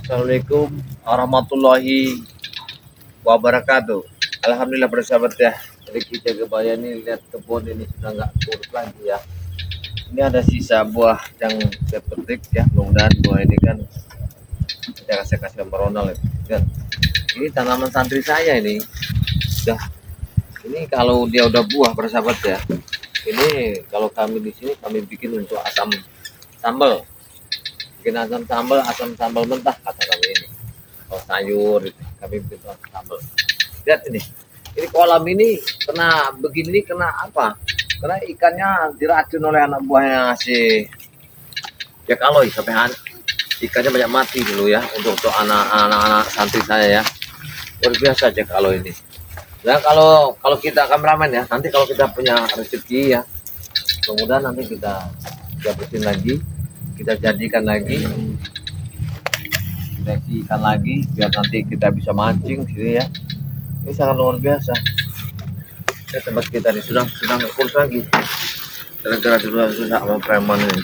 Assalamualaikum warahmatullahi wabarakatuh. Alhamdulillah bersahabat ya. Jadi kita kebaya ini lihat kebun ini sudah nggak kurus lagi ya. Ini ada sisa buah yang saya petik ya. Mudah-mudahan buah ini kan kita kasih sama Ronald ya. Ini tanaman santri saya ini. Sudah. Ini kalau dia udah buah bersahabat ya. Ini kalau kami di sini kami bikin untuk asam sambal. Bikin asam sambal mentah kata kami ini. Kalau sayur itu, kami bikin asam sambal. Lihat ini kolam ini kena begini kena apa? Karena ikannya diracun oleh anak buahnya si ya kalau sampai ikannya banyak mati dulu ya untuk anak-anak santri saya ya. Luar biasa aja kalau ini. Ya kalau kita kameramen ya, nanti kalau kita punya rezeki ya, mudah-mudahan nanti kita bersihin lagi, kita jadikan lagi, kita ikan lagi, biar nanti kita bisa mancing sini ya. Ini sangat luar biasa. Ya, tempat kita ini sudah kurus lagi. Gara-gara sudah sama preman ini.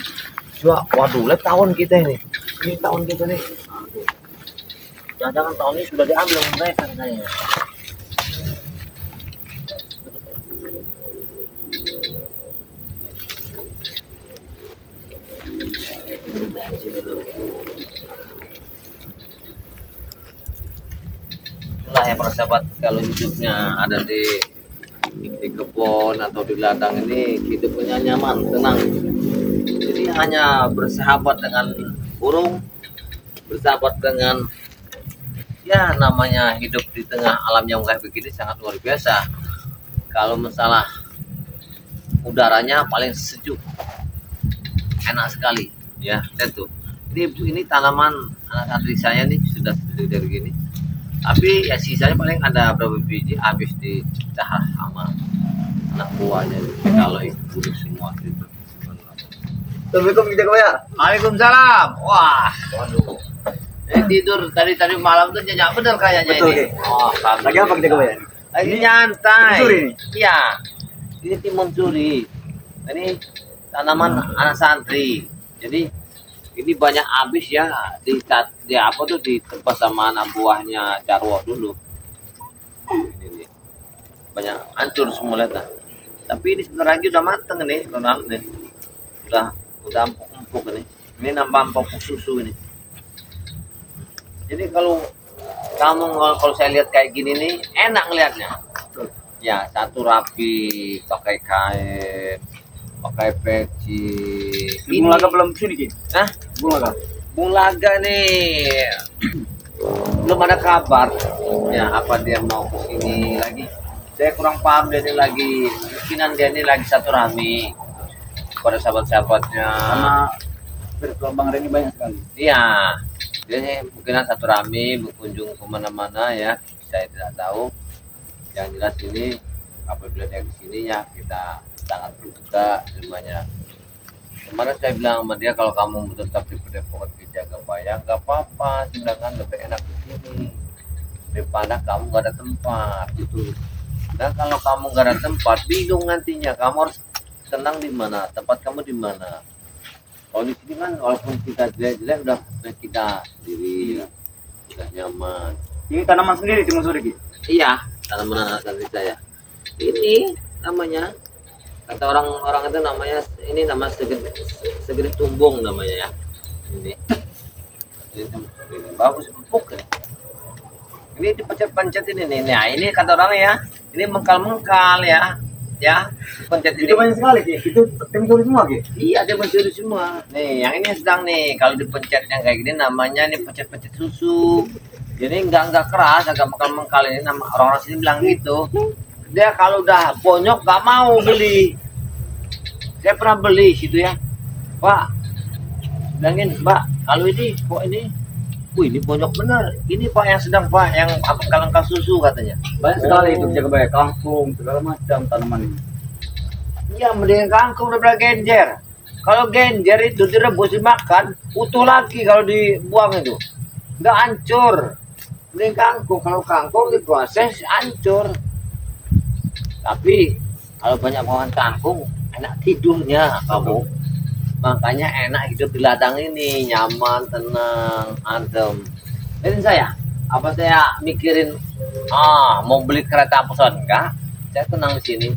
Coba, waduh, lihat tahun kita ini. Ini tahun kita nih. Jangan-jangan tahun ini sudah diambil oleh mereka katanya. Itulah ya para sahabat, kalau hidupnya ada di kebun atau di ladang ini hidupnya nyaman, tenang. Jadi hanya bersahabat dengan burung, bersahabat dengan ya namanya hidup di tengah alam yang kayak begini sangat luar biasa. Kalau masalah udaranya paling sejuk, enak sekali ya. Tentu ini tanaman anak santri saya nih sudah dari gini, tapi ya sisanya paling ada berapa biji habis dicahah sama anak buahnya kalau itu semua itu. Assalamualaikum kita ya. Waalaikumsalam. Wah, waduh. Tidur tadi malam tuh nyenyak bener kayaknya ini. Oh, lagi apa kita ya? Lagi nyantai. Iya. Ini timun suri. Ini tanaman anak santri. Jadi ini banyak habis ya di apa tuh ditebas sama anak buahnya Jarwo dulu. Ini banyak hancur semua lihat lah. Tapi ini sebentar lagi udah mateng nih, Ronald nih. Udah empuk ini. Ini nambah empuk susu ini. Jadi kalau saya lihat kayak gini nih enak ngelihatnya. Ya, satu rapi, pakai kain, pakai peci. Bung Laga belum sini Ki? Hah? Bung Laga nih belum ada kabar. Ya, apa dia mau kesini lagi? Saya kurang paham dia ini lagi mungkinan dia ini lagi satu rami pada sahabat-sahabatnya. Karena berkelompok ini banyak sekali. Iya, dia mungkinan satu rami berkunjung kemana-mana ya. Saya tidak tahu. Yang jelas ini apabila dia kesini ya kita sangat berduka semuanya. Kemarin saya bilang sama dia kalau kamu tetap di Padepokan Jagabaya nggak apa-apa, sedangkan lebih enak di sini daripada kamu nggak ada tempat gitu. Dan kalau kamu nggak ada tempat bingung nantinya kamu harus tenang di mana, tempat kamu di mana. Kalau di sini kan walaupun kita jelek-jelek udah kita sendiri, udah nyaman. Ini tanaman sendiri timun suri Ki? Iya, tanaman anak santri saya. Ini namanya kata orang-orang itu namanya ini nama segede tumbung namanya ya. Ini bagus empuk ya. Ini dipencet-pencet ini nih. Nah, ini kata orang ya. Ini mengkal-mengkal ya. Ya, pencet ini. Itu banyak sekali Ki. Itu timun suri semua Ki? Iya, dia mencuri semua. Nih, yang ini sedang nih. Kalau dipencet yang kayak gini namanya nih pencet-pencet susu. Jadi enggak keras, agak mengkal-mengkal ini nama orang-orang sini bilang gitu. Dia kalau udah bonyok nggak mau beli. Saya pernah beli situ ya, Pak. Bilangin, Mbak, kalau ini kok ini, ini bonyok bener. Ini Pak yang sedang Pak, yang kalengkal susu katanya. Banyak sekali itu Jagabaya, kangkung, segala macam tanaman ini. Iya, mendingan kangkung daripada genjer. Kalau genjer itu direbus dimakan, utuh lagi kalau dibuang itu. Nggak hancur. Mending kangkung, kalau kangkung diproses hancur. Tapi kalau banyak pohon kangkung enak tidurnya kamu. Makanya enak hidup di ladang ini, nyaman, tenang, adem. Dan saya, apa saya mikirin mau beli kereta pesawat enggak? Saya tenang di sini,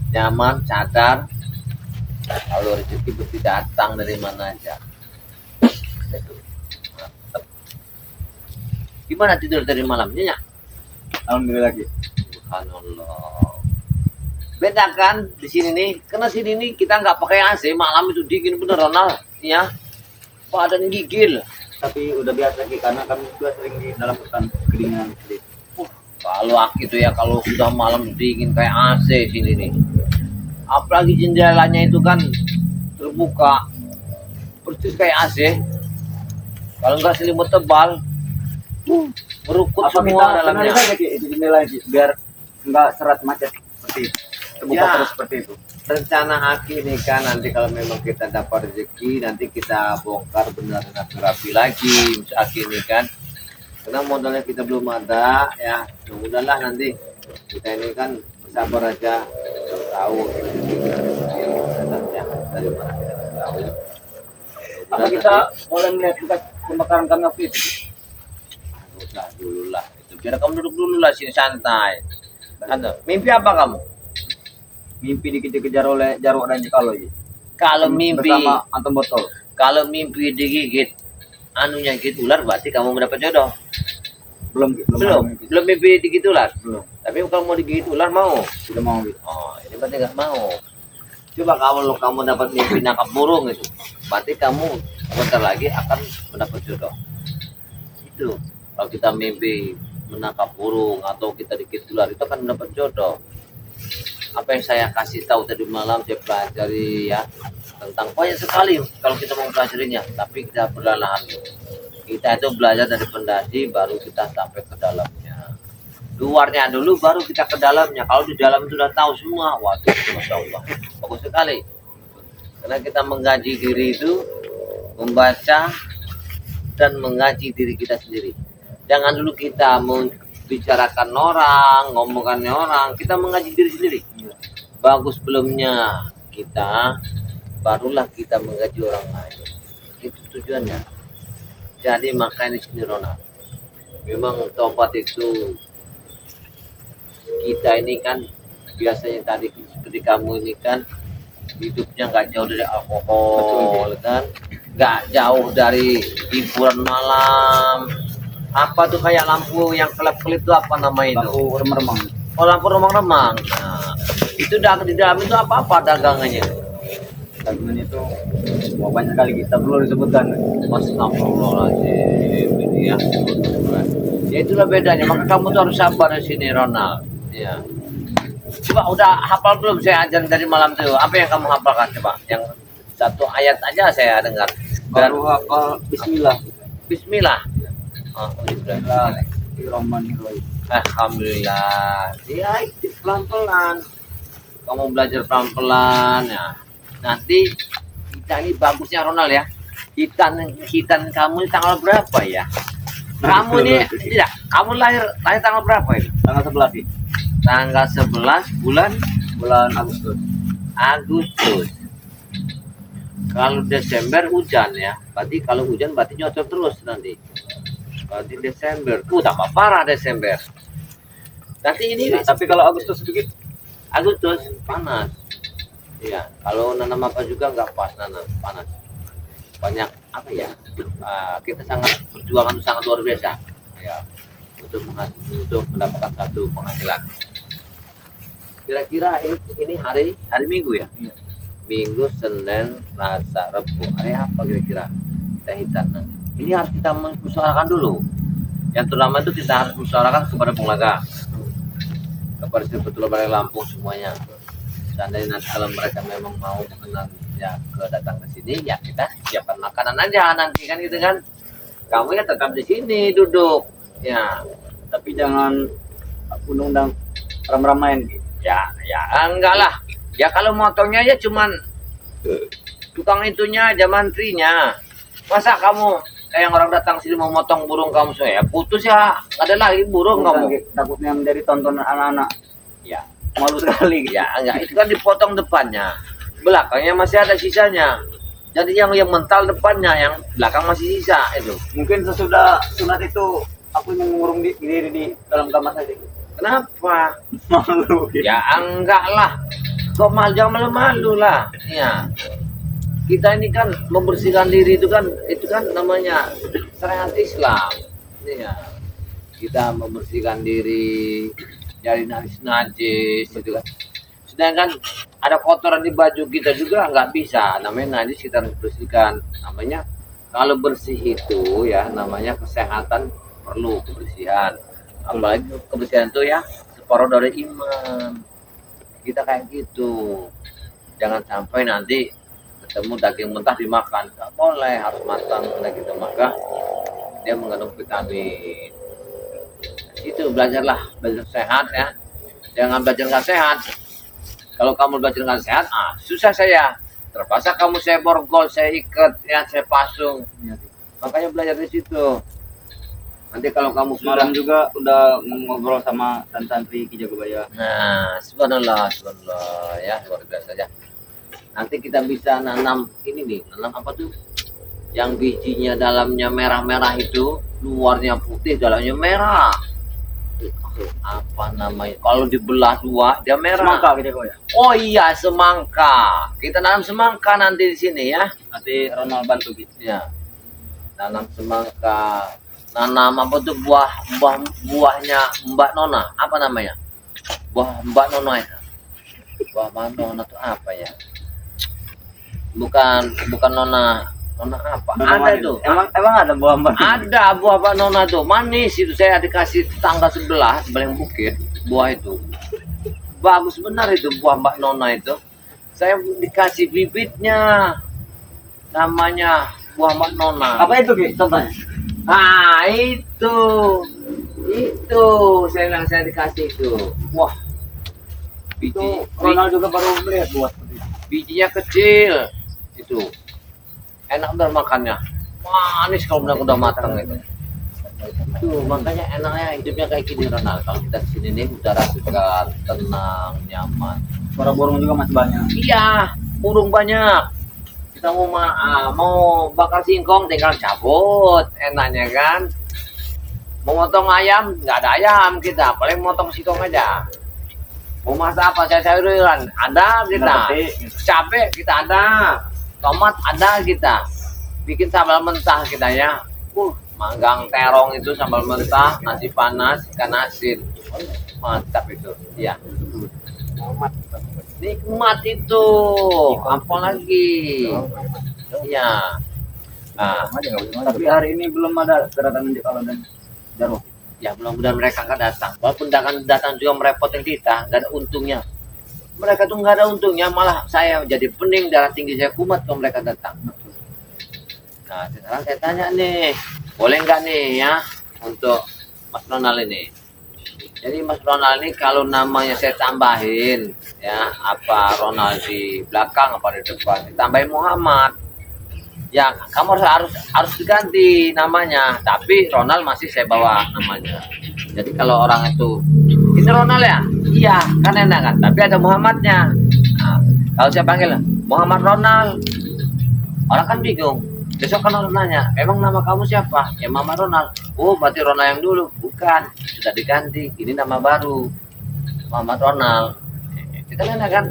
nyaman, sadar. Kalau rezeki pasti datang dari mana aja. Itu. Mantap. Gimana tidur dari malamnya? Alhamdulillah lagi. Subhanallah. Beda kan di sini nih, karena sini nih kita nggak pakai AC, malam itu dingin bener Ronald, ya. Badan gigil. Tapi udah biasa Ki, karena kami juga sering di dalam hutan kedinginan sedikit. Kalau aku itu ya kalau sudah malam dingin kayak AC sini nih. Apalagi jendelanya itu kan terbuka, persis kayak AC. Kalau nggak selimut tebal, merukut Apa kita semua dalamnya. kenalin saja Ki, itu jendela Ki, biar nggak serat macet seperti itu. Terbuka Ya. terus seperti itu. Rencana Aki ini kan nanti kalau memang kita dapat rezeki nanti kita bongkar benar-benar rapi lagi Aki ini kan, karena modalnya kita belum ada ya. Udahlah nanti kita ini kan sabar aja, tahu ya dari mana kita nggak tahu. Apa kita boleh melihat bekas pembakaran kami waktu itu? Udah dulu lah itu, biar kamu duduk dulu lah sini santai. Mimpi apa kamu? Mimpi dikejar-kejar oleh Jarwo dan Jekalo Ki. Kalau mimpi, bersama Anton Botol. kalau mimpi digigit anunya gigit ular berarti kamu mendapat jodoh. Belum Ki, Belum, ada mimpi. belum mimpi digigit ular. Belum. Tapi kalau mau digigit ular mau. Sudah mau Ki. Oh, ini berarti nggak mau. Coba kalau kamu dapat mimpi nangkap burung itu, berarti kamu bentar lagi akan mendapat jodoh. Itu kalau kita mimpi menangkap burung atau kita digigit ular itu akan mendapat jodoh. Apa yang saya kasih tahu tadi malam saya pelajari ya tentang banyak sekali kalau kita mau pelajarinya, tapi kita perlahan. Kita itu belajar dari pendasi baru kita sampai ke dalamnya. Luarnya dulu baru kita ke dalamnya. Kalau di dalam itu sudah tahu semua, waduh, masya Allah, bagus sekali. Karena kita menggaji diri itu membaca dan menggaji diri kita sendiri. Jangan dulu kita membicarakan orang, ngomongkan orang, kita menggaji diri sendiri. Bagus belumnya kita, barulah kita menggaji orang lain. Itu tujuannya. Jadi makanya di sini Ronald, memang tobat itu kita ini kan biasanya tadi seperti kamu ini kan hidupnya nggak jauh dari alkohol kan, nggak jauh dari hiburan malam. Apa tuh kayak lampu yang kelap-kelip itu apa namanya itu? Lampu remang-remang. Oh, lampu remang-remang. Nah, itu di dalam itu apa dagangannya? Dagangan itu wah, banyak kali kita perlu disebutkan. Astagfirullahaladzim ini ya. Ya itulah bedanya. Maka kamu tuh harus sabar di sini Ronald. Ya. Coba udah hafal belum saya ajar dari malam itu? Apa yang kamu hafalkan coba? Yang satu ayat aja saya dengar. Baru hafal Bismillah. Bismillah. Oh, Bismillah. Bismillahirrahmanirrahim. Alhamdulillah. Ya itu pelan-pelan. Kamu belajar pelan-pelan ya. Nanti kita ini bagusnya Ronald ya. Hitan kamu ini tanggal berapa ya? Kamu ini tidak, kamu lahir tanggal berapa itu? Tanggal 11 Ki. Tanggal 11 bulan Agustus. Agustus. Kalau Desember hujan ya. Berarti kalau hujan berarti nyocok terus nanti. Berarti Desember. Tambah parah Desember. Nanti ini Tapi kalau Agustus sedikit Agustus panas. Iya, kalau nanam apa juga nggak pas nanam panas. Banyak apa ya? Kita sangat perjuangan itu sangat luar biasa. Ya, untuk mendapatkan satu penghasilan. Kira-kira ini hari Minggu ya? Iya. Minggu, Senin, Selasa, Rabu. Hari apa kira-kira? Kita hitam. Ini harus kita musyawarahkan dulu. Yang terutama itu kita harus musyawarahkan kepada pengelola, kepada Sebetulnya Balai Lampung semuanya. Seandainya nanti kalau mereka memang mau berkenan ya datang ke sini, ya kita siapkan makanan aja nanti kan gitu kan. Kamu ya tetap di sini duduk. Ya, tapi jangan undang-undang ramai-ramain Ki. ya enggak lah. Ya kalau motongnya ya cuman tukang itunya aja mantrinya. Masa kamu kayak orang datang sini mau motong burung kamu saya putus ya, nggak ada lagi burung kamu. Takutnya menjadi tontonan anak-anak. Ya, Malu sekali. ya enggak, itu kan dipotong depannya, belakangnya masih ada sisanya. Jadi yang mental depannya, yang belakang masih sisa itu. Mungkin sesudah sunat itu Aku yang mengurung diri di dalam kamar saja. Kenapa? Malu. Ya enggak lah. Kok malu, jangan malu-malu lah. Ya. Kita ini kan membersihkan diri itu kan namanya syariat Islam. Ya. Kita membersihkan diri dari najis gitu kan. Sedangkan ada kotoran di baju kita juga nggak bisa. Namanya najis kita harus bersihkan. Namanya kalau bersih itu ya namanya kesehatan, perlu kebersihan. Apalagi kebersihan itu ya separuh dari iman. Kita kayak gitu. Jangan sampai nanti ketemu daging mentah dimakan. Nggak boleh, harus matang daging itu, maka dia mengandung vitamin. Itu belajar sehat ya. Jangan belajar nggak sehat. Kalau kamu belajar nggak sehat, susah saya. Terpaksa kamu saya borgol, saya ikat, ya saya pasung. Makanya belajar di situ. Nanti kalau kamu Semalam juga udah ngobrol sama Santri Ki Jagabaya. nah, subhanallah ya, luar biasa ya. Nanti kita bisa nanam ini nih, nanam apa tuh? Yang bijinya dalamnya merah-merah itu, luarnya putih, dalamnya merah. Apa namanya? Kalau dibelah dua, dia merah. Semangka Ki Jagabaya. Oh iya, semangka. Kita nanam semangka nanti di sini ya. Nanti Ronald bantu gitu. Ya. Nanam semangka. Nanam apa tuh buahnya Mbak Nona? Apa namanya? Buah Mbak Nona itu. Buah Mbak Nona itu apa ya? Bukan Nona apa? Nona Ada manis. tuh. Emang ada buah mbak? Ada buah Mbak Nona tuh. Manis itu, saya dikasih tetangga sebelah bukit buah itu. Bagus benar itu buah Mbak Nona itu. Saya dikasih bibitnya. Namanya buah Mbak Nona. Apa itu Ki? Contohnya? Itu saya bilang, saya dikasih itu. Wah, Itu Ronald juga baru melihat buah seperti itu. bijinya kecil itu, enak benar makannya, manis kalau benar udah matang itu. Tuh makanya enaknya hidupnya kayak gini Ronald. Kalau kita sini nih udara segar, tenang, nyaman. Suara burung juga masih banyak. Iya, burung banyak. Kita mau bakar singkong tinggal cabut, enaknya kan. Mau motong ayam, nggak ada ayam kita, paling motong singkong aja. Mau masak apa, sayur-sayuran, ada kita. Cabai kita ada, tomat ada kita. Bikin sambal mentah kita ya. Manggang terong itu sambal mentah, nasi panas, ikan asin. Mantap itu, ya. Nikmat itu, apa lagi? Ya. Nah, Tapi hari ini belum ada kedatangan Jepala dan Jarwo. ya mudah-mudahan mereka akan datang. Walaupun datang juga merepotin kita, nggak ada untungnya. Mereka tuh nggak ada untungnya, malah saya jadi pening, darah tinggi saya kumat kalau mereka datang. Nah, sekarang saya tanya nih, boleh nggak nih ya untuk Mas Ronald ini? Jadi Mas Ronald ini kalau namanya saya tambahin ya, apa Ronald di belakang apa di depan, ditambahin Muhammad. Ya, kamu harus diganti namanya, tapi Ronald masih saya bawa namanya. Jadi kalau orang itu, ini Ronald ya? Iya, kan enak kan? Tapi ada Muhammadnya. Nah, kalau saya panggil Muhammad Ronald, orang kan bingung. Besok kan orang nanya, emang nama kamu siapa? Ya Muhammad Ronald. Oh, berarti Ronald yang dulu. Bukan, sudah diganti. Ini nama baru, Muhammad Ronald. Kita enak kan?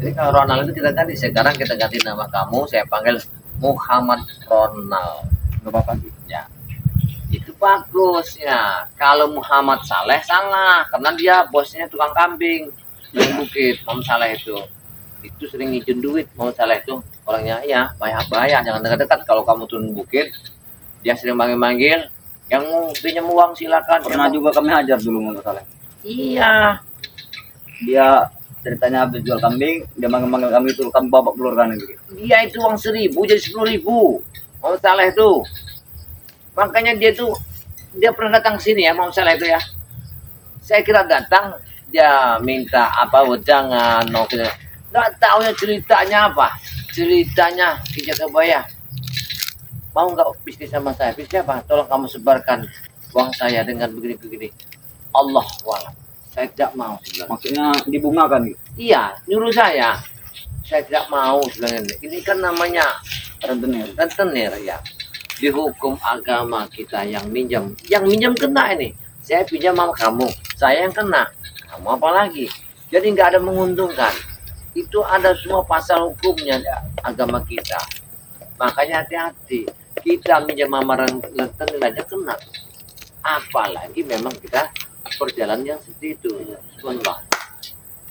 Jadi kalau Ronald itu kita ganti. Sekarang kita ganti nama kamu, saya panggil Muhammad Ronald. Gak apa-apa sih. Ya, itu bagus ya. Kalau Muhammad Saleh salah, karena dia bosnya tukang kambing di bukit. Muhammad Saleh itu sering ngijin duit. Muhammad Saleh itu orangnya ya bahaya, jangan dekat-dekat. Kalau kamu turun bukit, dia sering manggil-manggil. Yang mau pinjam uang silakan. Pernah juga kami hajar dulu nggak salah. Iya. Dia ceritanya habis jual kambing, dia manggil kami itu kami babak belur kan gitu. Dia itu uang 1.000 jadi 10.000. Muhammad Saleh itu. Makanya dia pernah datang sini ya, Muhammad Saleh itu ya. Saya kira datang dia minta apa wejangan, mau kita. Nggak tahu ya ceritanya apa. Ceritanya Ki Jagabaya. Mau nggak bisnis sama saya? Bisnis apa? Tolong kamu sebarkan uang saya dengan begini-begini. Allah walam. Saya tidak mau sebenarnya. Maksudnya dibungakan gitu. Iya, nyuruh saya. Saya tidak mau sebenarnya. Ini kan namanya Rentenir. rentenir ya. di hukum agama kita yang minjem kena ini. Saya pinjam sama kamu, saya yang kena, kamu apa lagi? Jadi nggak ada menguntungkan. Itu ada semua pasal hukumnya di agama kita. Makanya hati-hati. Kita minjam sama orang lenten aja kena. Apalagi memang kita perjalanan yang seperti itu. Subhanallah.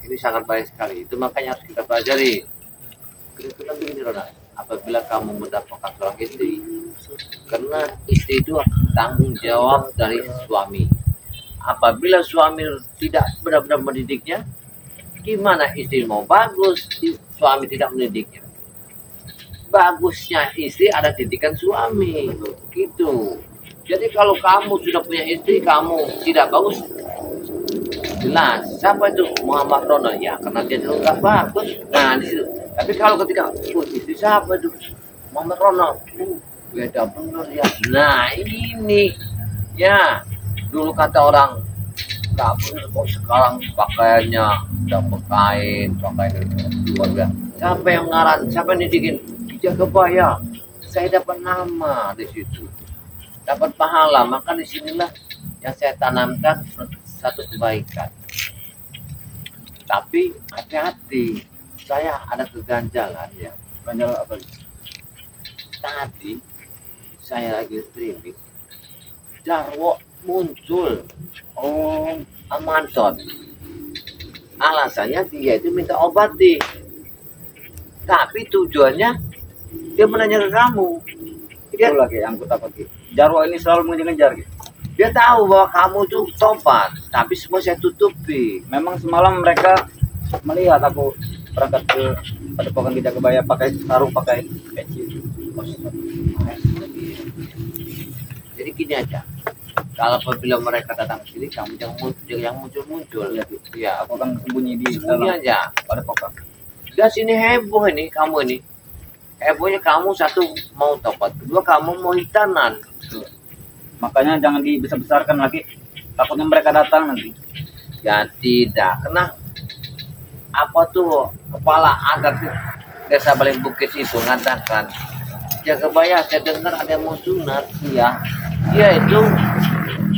Ini sangat baik sekali. Itu makanya harus kita pelajari. Kebetulan begini Ronald, apabila kamu mendapatkan seorang istri, karena istri itu tanggung jawab dari suami. Apabila suami tidak benar-benar mendidiknya, gimana istri mau bagus, suami tidak mendidiknya? Bagusnya istri ada didikan suami, gitu. Jadi kalau kamu sudah punya istri, kamu tidak bagus, jelas. Siapa itu Muhammad Ronald? Ya, karena dia dulu nggak bagus. Nah, di situ. Tapi kalau ketika istri siapa itu Muhammad Ronald? Beda bener ya. Nah, ini ya dulu kata orang nggak bener kok sekarang pakaiannya dapat kain keluarga. Siapa yang ngaran? Siapa yang didikin? Jaga Kebaya. Saya dapat nama di situ, dapat pahala. Maka disinilah yang saya tanamkan satu kebaikan. Tapi hati-hati. Saya ada keganjalan ya. Ganjalan apa? Tadi saya lagi streaming, Jarwo muncul. Oh, Amanton. Alasannya dia itu minta obati. Tapi tujuannya dia menanya ke kamu. Dia Itu lagi yang aku takuti. Jarwo ini selalu mengejar gitu. Dia tahu bahwa kamu tuh tobat, tapi semua saya tutupi. Memang semalam mereka melihat aku berangkat ke padepokan Gajah Kebaya pakai sarung, pakai peci. Jadi gini aja, kalau apabila mereka datang ke sini, kamu jangan muncul. Ya, Aku akan sembunyi di sembunyi dalam aja. padepokan. Dan sini heboh ini, kamu ini. Hebohnya kamu satu mau tobat, kedua kamu mau hitanan. Makanya jangan dibesar-besarkan lagi. Takutnya mereka datang nanti. Ya tidak, kena apa tuh kepala adat desa Baling Bukit itu mengatakan Jaga Kebaya, saya dengar ada yang mau sunat. Iya, dia itu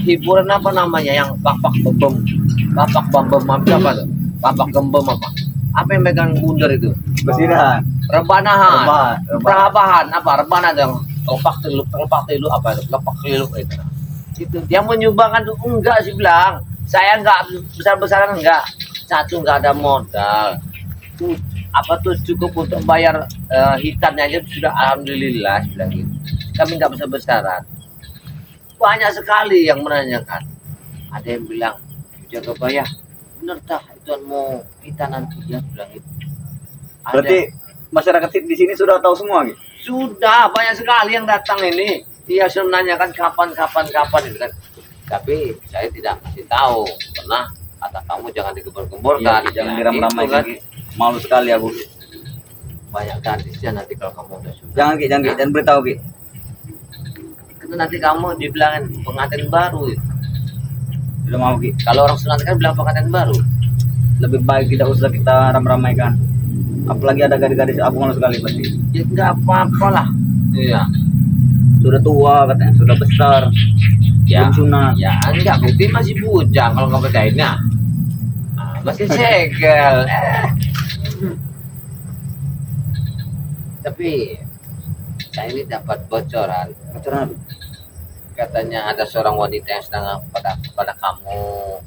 hiburan apa namanya yang bapak bembem apa tuh, bapak gembem apa yang megang bundar itu, Bersirahan. rebanahan, Rebahan. rebana yang lepak tilu apa itu, lepak tilu itu dia menyumbangkan tuh. Enggak sih, bilang saya enggak besar-besaran, enggak. Satu nggak ada modal, apa tuh cukup untuk bayar hitannya aja sudah alhamdulillah, bilang gitu. Kami nggak besar-besaran. Banyak sekali yang menanyakan. Ada yang bilang Jaga Kebaya, bener tak itu mau hitanan dia, bilang gitu. Berarti masyarakat di sini sudah tahu semua gitu. Sudah banyak sekali yang datang ini. Dia sudah menanyakan kapan itu kan. Tapi saya tidak kasih tahu, pernah kata kamu jangan digembar-gemborkan, Jangan ya, diram-ramai itu kan. lagi. Malu sekali aku. Banyak gadisnya nanti kalau kamu udah sudah. Jangan beritahu Ki. Karena nanti kamu dibilang pengantin baru. Udah mau Ki. Kalau orang sunat kan bilang pengantin baru. Lebih baik tidak usah kita ram-ramaikan. Apalagi ada gadis-gadis aku malu sekali pasti. Ya nggak apa-apa lah. Iya. Sudah tua katanya, sudah besar. Ya, Belum sunat. ya enggak, bukti masih bujang kalau nggak percaya. Masih segel. Tapi saya ini dapat bocoran. Bocoran apa? Katanya ada seorang wanita yang sedang pada kamu.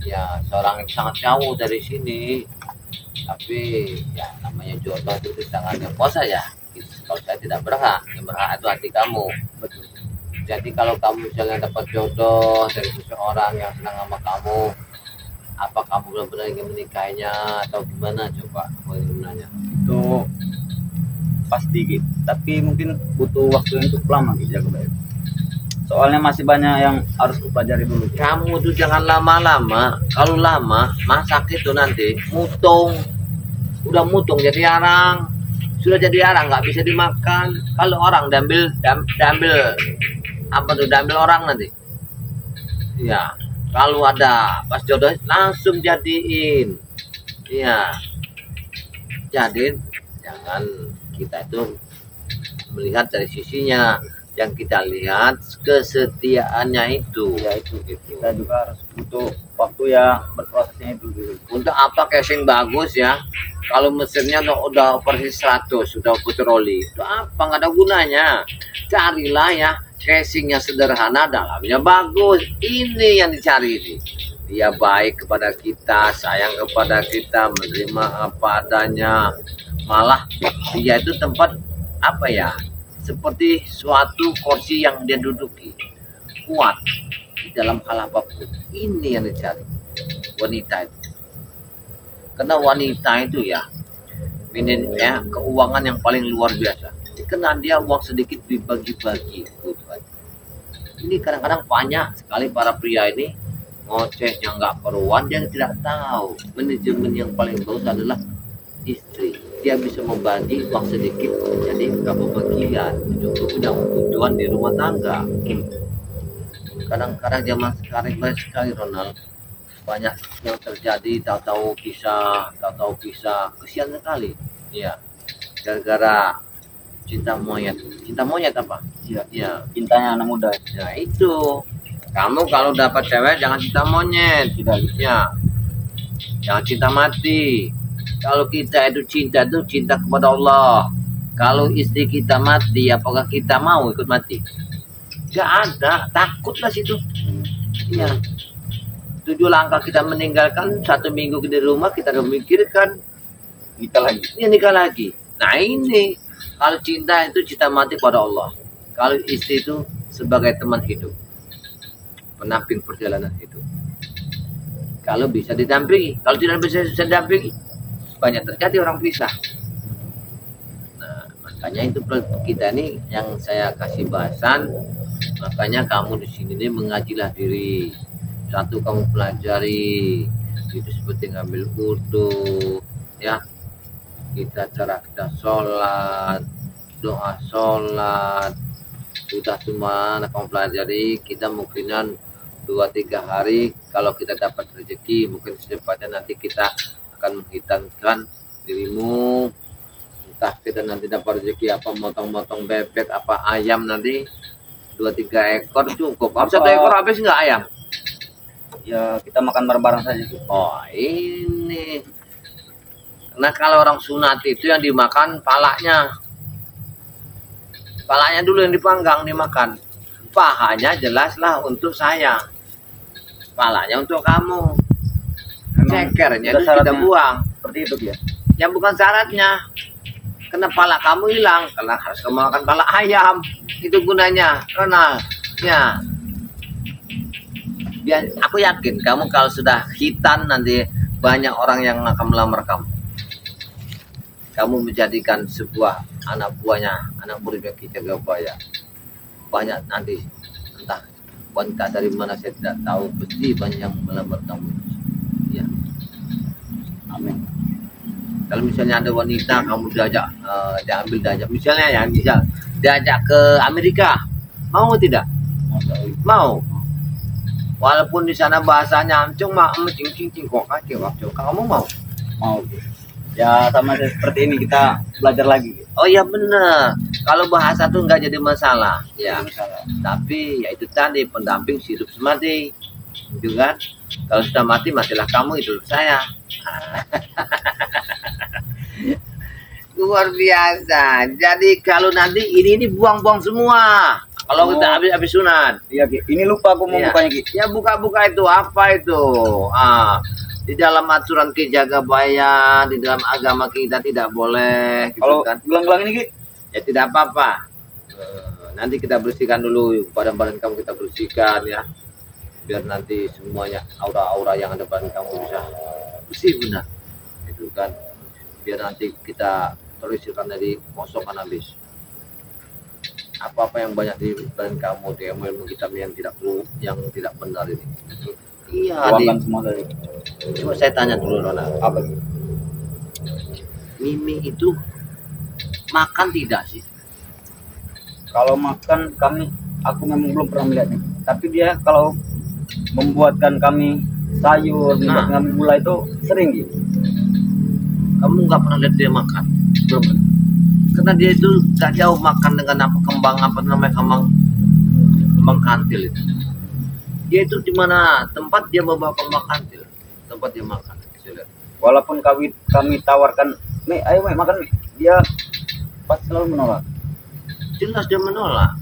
Ya, seorang yang sangat jauh dari sini. Tapi ya namanya jodoh itu di tangannya puasa ya. Kalau saya tidak berhak, yang berhak itu hati kamu. Betul. Jadi kalau kamu misalnya dapat jodoh dari seseorang yang senang sama kamu, apa kamu benar-benar ingin menikahinya atau gimana, coba aku ingin menanya. Itu pasti Ki. Tapi mungkin butuh waktu yang cukup lama Ki Jaga Kebaya. Soalnya masih banyak yang harus kupelajari dulu. Kamu tuh jangan lama-lama. Kalau lama masak itu nanti mutung, udah mutung jadi arang, sudah jadi arang nggak bisa dimakan. Kalau orang diambil apa tuh, diambil orang nanti. Iya. Kalau ada pas jodoh langsung jadiin. Iya. Jadiin, jangan kita itu melihat dari sisinya. Yang kita lihat kesetiaannya itu. Ya itu kita juga harus butuh waktu ya berprosesnya itu gitu. Untuk apa casing bagus ya? Kalau mesinnya udah persis 100, sudah putar oli, itu apa? Nggak ada gunanya. Carilah ya casingnya sederhana, dalamnya bagus. Ini yang dicari ini. Dia baik kepada kita, sayang kepada kita, menerima apa adanya. Malah dia itu tempat apa ya? Seperti suatu kursi yang dia duduki, kuat di dalam hal apapun. Ini yang dicari wanita itu. Karena wanita itu ya, ini ya keuangan yang paling luar biasa. Karena dia uang sedikit dibagi-bagi. Ini kadang-kadang banyak sekali para pria ini ngoceh yang nggak perluan, dia tidak tahu manajemen yang paling bagus adalah istri. Dia bisa membagi uang sedikit jadi beberapa bagian untuk kebutuhan di rumah tangga. Kadang-kadang zaman sekarang banyak sekali Ronald, banyak yang terjadi tahu-tahu kisah kesian sekali ya, gara-gara cinta monyet apa ya Cintanya anak muda. nah itu. Kamu kalau dapat cewek jangan cinta monyet, tidak ya, jangan cinta mati. Kalau kita itu cinta kepada Allah. Kalau istri kita mati, apakah kita mau ikut mati? Gak ada, takutlah situ. Iya. 7 langkah kita meninggalkan, 1 minggu di rumah kita memikirkan Nikah lagi. ini nikah lagi. Nah ini, kalau cinta itu cinta mati pada Allah. Kalau istri itu sebagai teman hidup, penamping perjalanan hidup. Kalau bisa didampingi, kalau tidak bisa didampingi, banyak terjadi orang pisah. Nah, makanya itu kita nih yang saya kasih bahasan. Makanya kamu di sini nih mengajilah diri. Satu, kamu pelajari itu seperti ngambil wudhu, ya. Cara kita sholat, doa sholat, sudah semua kamu pelajari. Kita mungkinan 2-3 hari kalau kita dapat rezeki, mungkin secepatnya nanti kita akan menghitamkan dirimu. Entah kita nanti dapat rezeki apa, motong-motong bebek apa ayam nanti 2-3 ekor cukup. Apa 1 ekor habis nggak ayam? Ya kita makan bareng-bareng saja. Oh ini. Nah kalau orang sunat itu yang dimakan palanya dulu yang dipanggang dimakan. Pahanya jelaslah untuk saya, palanya untuk kamu. Cekernya itu kita buang. Seperti itu ya. Yang bukan syaratnya. Karena pala kamu hilang, karena harus kamu makan pala ayam. Itu gunanya, Ronald. Ya. Biar aku yakin kamu kalau sudah hitam nanti banyak orang yang akan melamar kamu. Kamu menjadikan sebuah anak buahnya, anak muridnya Ki Jagabaya. Banyak nanti entah wanita dari mana saya tidak tahu, pasti banyak yang melamar kamu. Ya. Amin. Kalau misalnya ada wanita kamu diajak misalnya ya, diajak ke Amerika, mau tidak? Mau. Walaupun di sana bahasanya cuma cing kok kamu mau? Mau. Ya sama seperti ini kita belajar lagi. Oh iya benar. Kalau bahasa tuh nggak jadi masalah. Ya. Masalah. Tapi ya itu tadi pendamping hidup semati. Gitu kan? Kalau sudah mati matilah kamu, hidup saya. Luar biasa. Jadi kalau nanti ini buang-buang semua. Kalau kita habis sunat. Iya Ki. Ini lupa aku mau bukanya Ki. Ya buka-buka itu apa itu? Di dalam aturan Ki Jagabaya, di dalam agama kita tidak boleh. Gitu Kalau kan? gelang-gelang ini Ki? Ya tidak apa-apa. Nanti kita bersihkan dulu badan-badan kamu, kita bersihkan ya. Biar nanti semuanya aura-aura yang ada pada kamu bisa bersih benar. Itu kan. Biar nanti kita terusirkan dari kosongan habis. Apa-apa yang banyak di badan kamu, di ilmu kita yang tidak benar ini. Iya, Buangkan semua dari. Cuma saya tanya dulu Ronald. Apa Ki? Mimi itu makan tidak sih? Kalau makan aku memang belum pernah melihatnya. Tapi dia kalau membuatkan kami sayur, membuat kami gula itu sering gitu. Kamu nggak pernah lihat dia makan? Belum. karena dia itu gak jauh makan dengan apa kembang apa namanya kembang kantil itu. Dia itu di mana tempat dia membawa kembang kantil, tempat dia makan. Walaupun kami tawarkan, Mi, ayo Mi, makan Mi, dia pasti selalu menolak. Jelas dia menolak.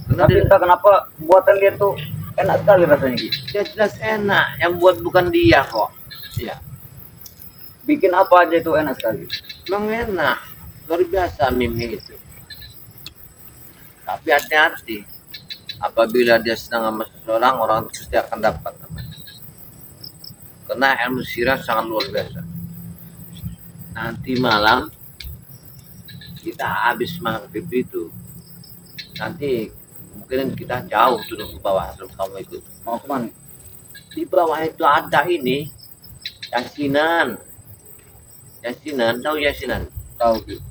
Karena Tapi dia, entah kenapa buatan dia tuh enak sekali rasanya gitu. dia jelas enak, yang buat bukan dia kok. Iya, Bikin apa aja itu enak sekali. memang enak, luar biasa Mimi itu. Tapi hati-hati, apabila dia senang sama seseorang, orang itu pasti akan dapat. Karena ilmu sirah sangat luar biasa. Nanti malam kita habis maghrib itu, nanti mungkin kita jauh turun ke bawah sebelum kamu ikut. Mau kemana? Di bawah itu ada ini yasinan, tahu yasinan? Tahu gitu.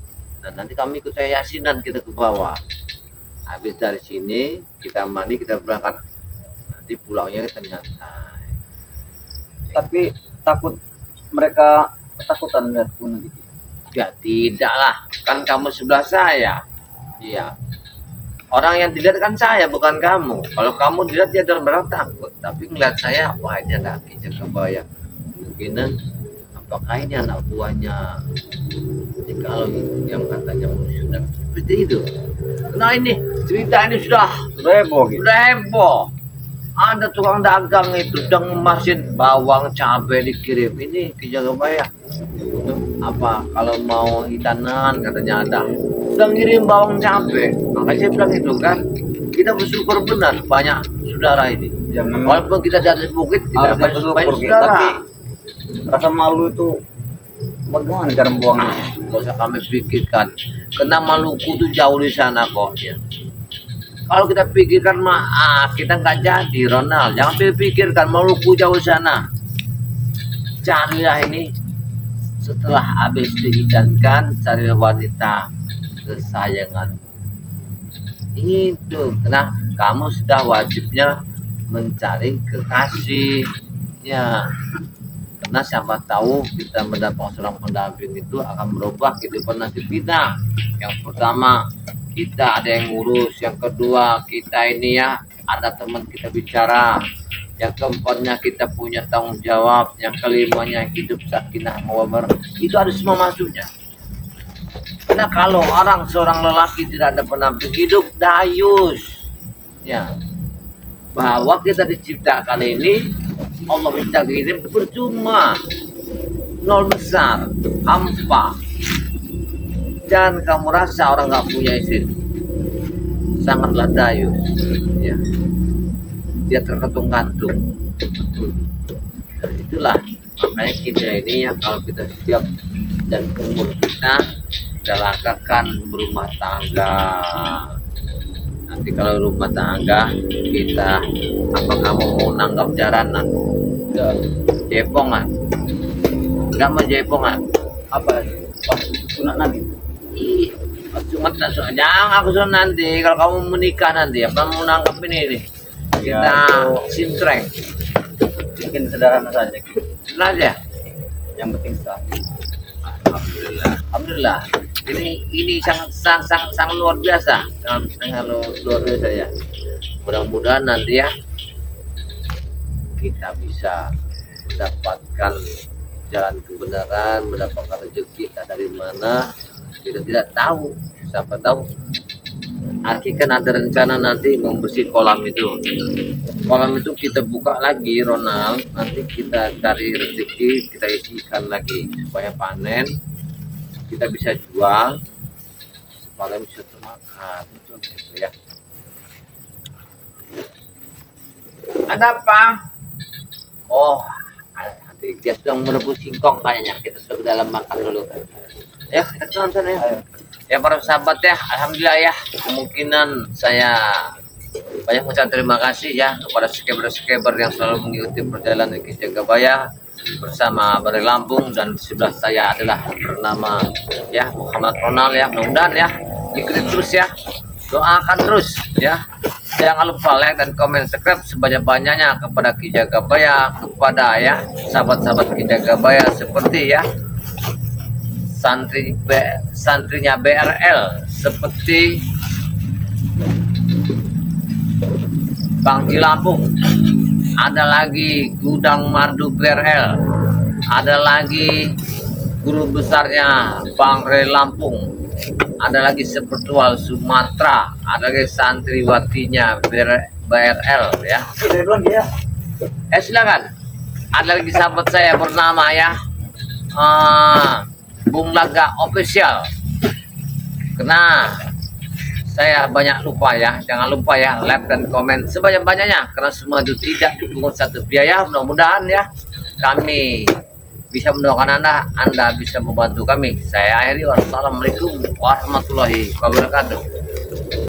Nah, nanti kami ikut saya yasinan, kita ke bawah. Habis dari sini kita mandi, kita berangkat. Nanti pulangnya kita nyantai. Tapi takut mereka ketakutan lihat kuno gitu. Ya tidak lah, kan kamu sebelah saya. Iya. Orang yang dilihat kan saya, bukan kamu. Kalau kamu dilihat dia benar takut. Tapi ngeliat saya, wah ini ada Ki Jagabaya. Kemungkinan apakah ini anak buahnya? Jadi kalau yang katanya musnah seperti itu. Nah ini cerita ini sudah Rebo gitu. heboh. Ada tukang dagang itu sedang ngemasin bawang cabai dikirim ini Ki Jagabaya. Apa kalau mau hitanan katanya ada. Udah ngirim bawang cabai. Makanya saya bilang itu kan kita bersyukur benar banyak saudara ini. Ya memang Walaupun kita di atas bukit harus tidak bersyukur banyak gitu. saudara. Tapi rasa malu itu bagaimana cara buangnya? Gak usah kami pikirkan. Karena Maluku itu jauh di sana kok ya. Kalau kita pikirkan kita nggak jadi Ronald. Jangan pikirkan Maluku jauh sana. Carilah ini setelah habis diizinkan, carilah wanita kesayangan. Itu karena kamu sudah wajibnya mencari kekasihnya. Karena siapa tahu kita mendapat seorang pendamping itu akan merubah kehidupan nasib kita. Yang pertama kita ada yang ngurus, yang kedua kita ini ya ada teman kita bicara, yang keempatnya kita punya tanggung jawab, yang kelimanya hidup sakinah mawaddah. Itu ada semua masuknya. Karena kalau seorang lelaki tidak ada pendamping hidup, dayus ya, bahwa kita diciptakan ini Allah minta kirim percuma, nol besar, hampa. Jangan kamu rasa orang nggak punya istri, sangatlah dayus ya, dia tergantung-gantung. Dan itulah makanya kita ini ya, kalau kita siap dan umur kita langkahkan berumah tangga. Nanti kalau rumah tangga kita, apa kamu mau nanggap jaranan, jepongan, nggak mau jepongan, Apa? Pas sunat Nabi. cuma jangan aku suruh nanti kalau kamu menikah nanti apa mau nangkep ini nih, kita Ya, sintreng bikin sederhana saja. aja. Yang penting sah. Alhamdulillah ini sangat luar biasa, sangat luar biasa ya. Mudah-mudahan nanti ya kita bisa mendapatkan jalan kebenaran, mendapatkan rezeki kita dari mana kita tidak tahu. Siapa tahu Aki kan ada rencana nanti membersih kolam itu. Kolam itu kita buka lagi Ronald, nanti kita cari rezeki, kita isikan lagi supaya panen, kita bisa jual, supaya bisa termakan gitu ya. Ada apa? Oh, nanti dia sedang merebus singkong kayaknya. Kita sudah ke dalam makan dulu. Ya, kita ke dalam sana ya. Ya para sahabat ya, alhamdulillah ya. Kemungkinan saya banyak mengucapkan terima kasih ya kepada subscriber yang selalu mengikuti perjalanan Ki Jagabaya bersama Bare Lampung, dan di sebelah saya adalah bernama ya Muhammad Ronald ya. Mudah-mudahan ya ikuti terus ya, doakan terus ya. Jangan lupa like dan komen, subscribe sebanyak-banyaknya kepada Ki Jagabaya, kepada ya sahabat-sahabat Ki Jagabaya seperti ya santrinya BRL seperti Bang Cilapung, ada lagi Gudang Madu BRL, ada lagi guru besarnya Bang Re Lampung, ada lagi Sepertual Sumatera, ada lagi santriwatinya BRL ya. Silakan. Ada lagi sahabat saya bernama ya Bung Laga Official. Karena saya banyak lupa ya, jangan lupa ya like dan komen sebanyak-banyaknya karena semua itu tidak dipungut satu biaya. Mudah-mudahan ya kami bisa mendoakan Anda bisa membantu kami. Saya akhiri, wassalamualaikum warahmatullahi wabarakatuh.